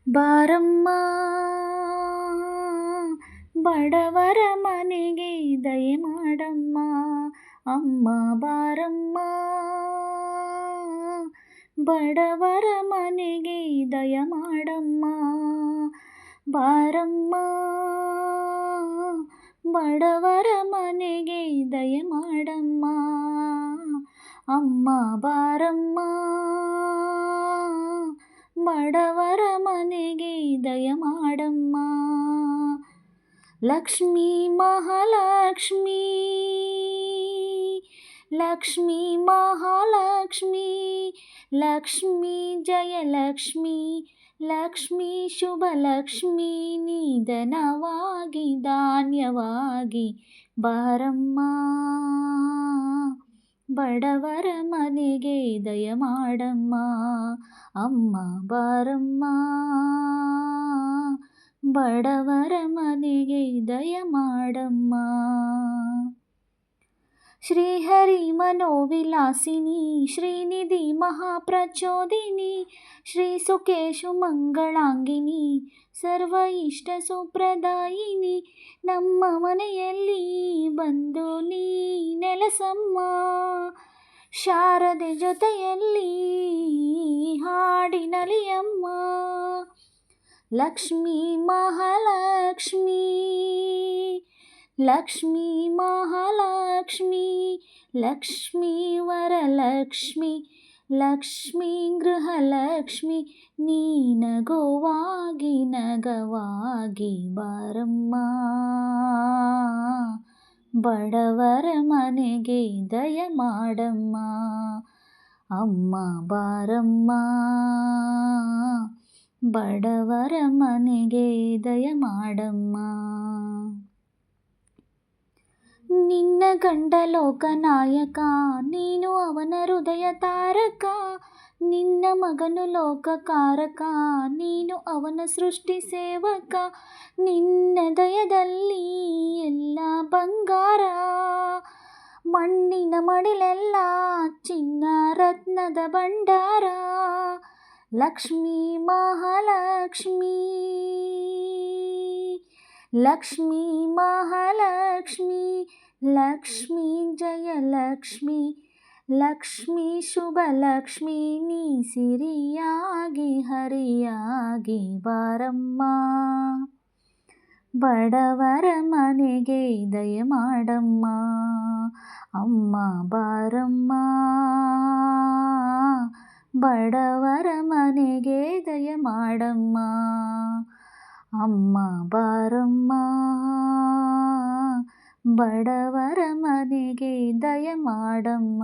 ಬಾರಮ್ಮ ಬಡವರ ಮನೆಗೆ ದಯೆ ಮಾಡಮ್ಮ ಅಮ್ಮ ಬಾರಮ್ಮ ಬಡವರ ಮನೆಗೆ ದಯ ಮಾಡಮ್ಮ ಬಾರಮ್ಮ ಬಡವರ ಮನೆಗೆ ದಯ ಮಾಡಮ್ಮ ಅಮ್ಮ ಬಾರಮ್ಮ ಬಡವರ ಮನೆಗೆ ದಯ ಮಾಡಮ್ಮ ಲಕ್ಷ್ಮೀ ಮಹಾಲಕ್ಷ್ಮೀ ಲಕ್ಷ್ಮೀ ಮಹಾಲಕ್ಷ್ಮೀ ಲಕ್ಷ್ಮೀ ಜಯಲಕ್ಷ್ಮೀ ಲಕ್ಷ್ಮೀ ಶುಭಲಕ್ಷ್ಮೀ ನಿಧನವಾಗಿ ಧಾನ್ಯವಾಗಿ ಬಾರಮ್ಮ ಬಡವರ ಮನೆಗೆ ದಯ ಮಾಡಮ್ಮ ಅಮ್ಮ ಬಾರಮ್ಮ ಬಡವರ ಮನೆಗೆ ದಯ ಮಾಡಮ್ಮ ಶ್ರೀಹರಿ ಮನೋವಿಲಾಸಿನಿ ಶ್ರೀನಿಧಿ ಮಹಾಪ್ರಚೋದಿನಿ ಶ್ರೀ ಸುಕೇಶು ಮಂಗಳಾಂಗಿನಿ ಸರ್ವ ಇಷ್ಟ ಸುಪ್ರದಾಯಿನಿ ನಮ್ಮ ಮನೆಯಲ್ಲಿ ಬಂದು ನೀ ನೆಲಸಮ್ಮ ಶಾರದೆ ಜೊತೆಯಲ್ಲಿ ಹಾಡಿನಲಿಯಮ್ಮ ಲಕ್ಷ್ಮೀ ಮಹಾಲಕ್ಷ್ಮೀ ಲಕ್ಷ್ಮೀ ಮಹಾಲಕ್ಷ್ಮೀ ಲಕ್ಷ್ಮೀ ವರಲಕ್ಷ್ಮಿ ಲಕ್ಷ್ಮೀ ಗೃಹಲಕ್ಷ್ಮಿ ನೀ ನಗುವಾಗಿ ನಗವಾಗಿ ಬಾರಮ್ಮ ಬಡವರ ಮನೆಗೆ ದಯ ಮಾಡಮ್ಮ ಅಮ್ಮ ಬಾರಮ್ಮ ಬಡವರ ಮನೆಗೆ ದಯ ಮಾಡಮ್ಮ ನಿನ್ನ ಗಂಡ ಲೋಕನಾಯಕ ನೀನು ಅವನ ಹೃದಯ ತಾರಕ ನಿನ್ನ ಮಗನು ಲೋಕಕಾರಕ ನೀನು ಅವನ ಸೃಷ್ಟಿ ಸೇವಕ ನಿನ್ನ ದಯದಲ್ಲಿ ಎಲ್ಲ ಬಂಗಾರ ಮಣ್ಣಿನ ಮಡಿಲೆಲ್ಲ ಚಿನ್ನ ರತ್ನದ ಭಂಡಾರ ಲಕ್ಷ್ಮೀ ಮಹಾಲಕ್ಷ್ಮೀ ಲಕ್ಷ್ಮೀ ಮಹಾಲಕ್ಷ್ಮೀ ಲಕ್ಷ್ಮೀ ಜಯಲಕ್ಷ್ಮೀ ಲಕ್ಷ್ಮೀ ಶುಭಲಕ್ಷ್ಮೀ ನೀ ಸಿರಿಯಾಗಿ ಹರಿಯಾಗಿ ಬಾರಮ್ಮ ಬಡವರ ಮನೆಗೆ ದಯ ಮಾಡಮ್ಮ ಅಮ್ಮ ಬಾರಮ್ಮ ಬಡವರ ಮನೆಗೆ ದಯ ಮಾಡಮ್ಮ ಅಮ್ಮ ಬಾರಮ್ಮ ಬಡವರ ಮನೆಗೆ ದಯ ಮಾಡಮ್ಮ.